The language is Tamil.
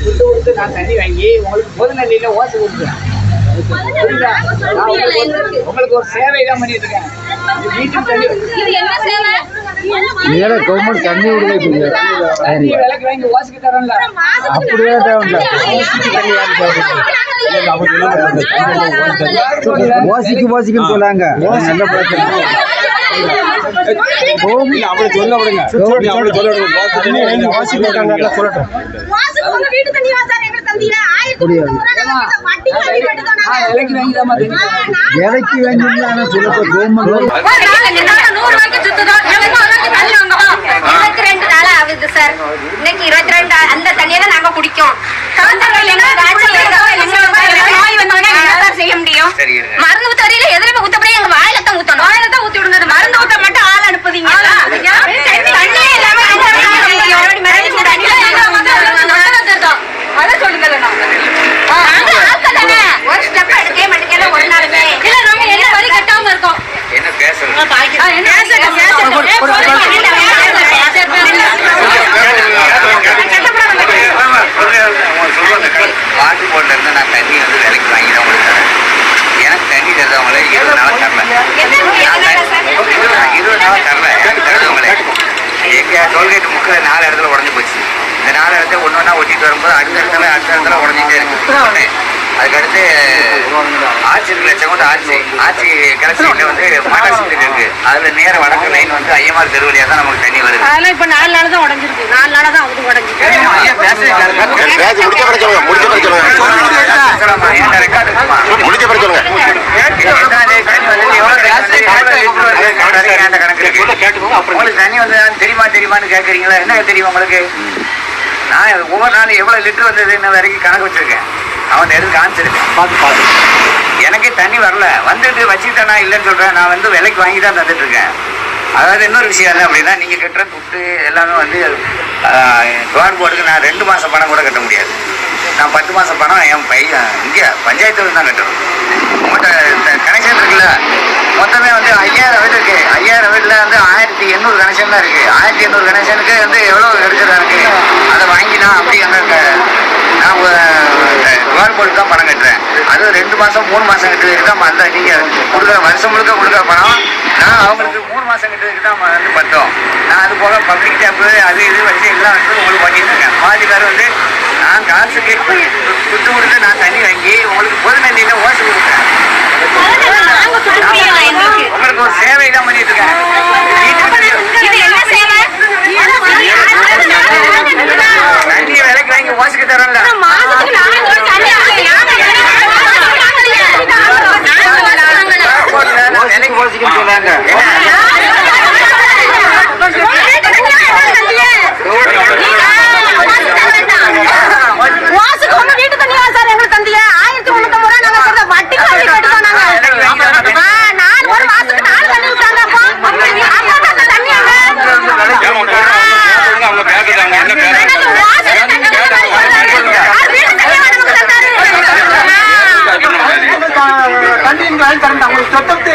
துட்டு கொடுத்து நான் தண்ணி வாங்கி உங்களுக்கு பொது நன்றியில ஓசை கொடுக்குறேன். உங்களுக்கு ஒரு சேவை தான் பண்ணிட்டு இருக்கேன். வீட்டுக்கு தண்ணி கவர்மெண்ட் தண்ணி தண்ணி விலைக்கு வாங்கி ஓசுக்கு தரோம்ல, அப்படியே வாசிக்குன்னு சொல்லாங்க. நல்ல பிரச்சனை விலைக்கு வாங்கினா சொல்லப்போ கவர்மெண்ட் சார். இன்னைக்கு 22 அந்த தண்ணியெல்லாம் நாங்க குடிக்கோம். செய்ய முடியும். மருந்து ஊத்தறியில எதிரமே ஊத்தப்படியே எங்க வாயில தான் ஊத்தணும். வாயில தான் ஊத்தி விடுங்க. மருந்து ஊத்த மட்டும் ஆள் அனுப்புதீங்க. தண்ணியே இல்லாம அதை சொல்லுங்க. ஒரு ஸ்டெப் எடுக்கவே மாட்டேங்கல ஒரு நாளுமே. இல்ல நம்ம என்ன வரி கட்டாம இருக்கோம். என்ன பேசுறோம்? வாட்டர் போர்ட்ல இருந்து நான் தண்ணி வந்து விலைக்கு வாங்கி தான் கொடுத்தேன். எனக்கு தண்ணி தருதவங்களே 20 நாள் தரல. 20 நாள் தரல. எனக்கு தருதவங்களே எங்க டோல்கேட் முக்கிய 4 இடத்துல உடஞ்சி போச்சு. இந்த 4 இடத்த ஒன்று ஒன்றா ஒட்டிட்டு வரும்போது அடுத்த இடத்துல உடஞ்சிட்டே இருக்கு. அதுக்கடுத்து ஆட்சி 2 லட்சம் கொண்டு ஆட்சி கலெக்ஷன்ல வந்து மாட்டாசிட்டு இருக்கு. அதுல நேர வடக்கு லைன் வந்து ஐயமார் தெருவழியா தான் நமக்கு தண்ணி வருது. அதெல்லாம் இப்ப 4 நாள் தான் உடஞ்சிருக்கு. 4 நாளா தான் அது உடஞ்சிருக்கு. உங்களுக்கு தண்ணி வந்து தெரியுமான்னு கேட்கறீங்களா? என்ன தெரியும் உங்களுக்கு? நான் ஒவ்வொரு நாளும் எவ்வளவு லிட்டர் வந்தது இன்ன வரைக்கும் கணக்கு வச்சிருக்கேன். அவன் எடுத்து காமிச்சிருக்கேன். எனக்கே தண்ணி வரல, வந்துட்டு வச்சுக்கிட்டேனா இல்லைன்னு சொல்றேன். நான் வந்து விலைக்கு வாங்கி தான் தந்துட்டு இருக்கேன். அதாவது இன்னொரு விஷயம் என்ன அப்படின்னா, நீங்க கட்டுற துட்டு எல்லாமே வந்து வார்டு போர்டுக்கு நான் 2 மாசம் பணம் கூட கட்ட முடியாது. நான் 10 மாசம் பணம் என் பையன் இங்க பஞ்சாயத்துல தான் கட்டணும். உங்கள்கிட்ட கனெக்ஷன் இருக்குல்ல, மொத்தமே வந்து 5000 வீடு இருக்கு. 5000 வீட்டுல வந்து 1800 கனெக்ஷன் தான் இருக்கு. 1800 கனெக்ஷனுக்கு வந்து எவ்வளவு எடுக்கிறது இருக்கு. அதை வாங்கி நான் அப்படி அந்த நான் வார்டு போர்டுக்கு தான் பணம் கட்டுறேன். அது 2 மாசம் 3 மாசம் கட்டுறதுக்கு தான் அந்த நீங்க கொடுக்குற வருஷம் முழுக்க கொடுக்குற பணம். நான் அவங்களுக்கு 3 மாசம் கட்டுறதுக்கு தான் வந்து பட்டோம். நான் அது போக பப்ளிக் டேப்பு அது இது வச்சு எல்லாம் வந்து உங்களுக்கு பண்ணியிருக்கேன். பாதி பேர் வந்து நான் காசுக்கு துட்டு கொடுத்து நான் தண்ணி வாங்கி உங்களுக்கு பொது நன்றியில ஓசை கொடுக்குறேன். உங்களுக்கு ஒரு சேவை தான் பண்ணிட்டு இருக்கேன். தண்ணியை விலைக்கு வாங்கி ஓசுக்கு தரோம்ல, விலைக்கு ஓசிக்குன்னு சொன்னாங்க. வீட்டு தண்ணியா சார் எங்களுக்கு தந்திய 1350 ரூபாய் நாங்க சொல்ற வட்டி கட்டி கட்டுறோம். நாங்க 4 ஒரு மாசத்துக்கு 4 தண்ணி விட்டாங்க. அப்ப தண்ணி தண்ணி வாங்கி தரேன். உங்களுக்கு சொத்தத்தை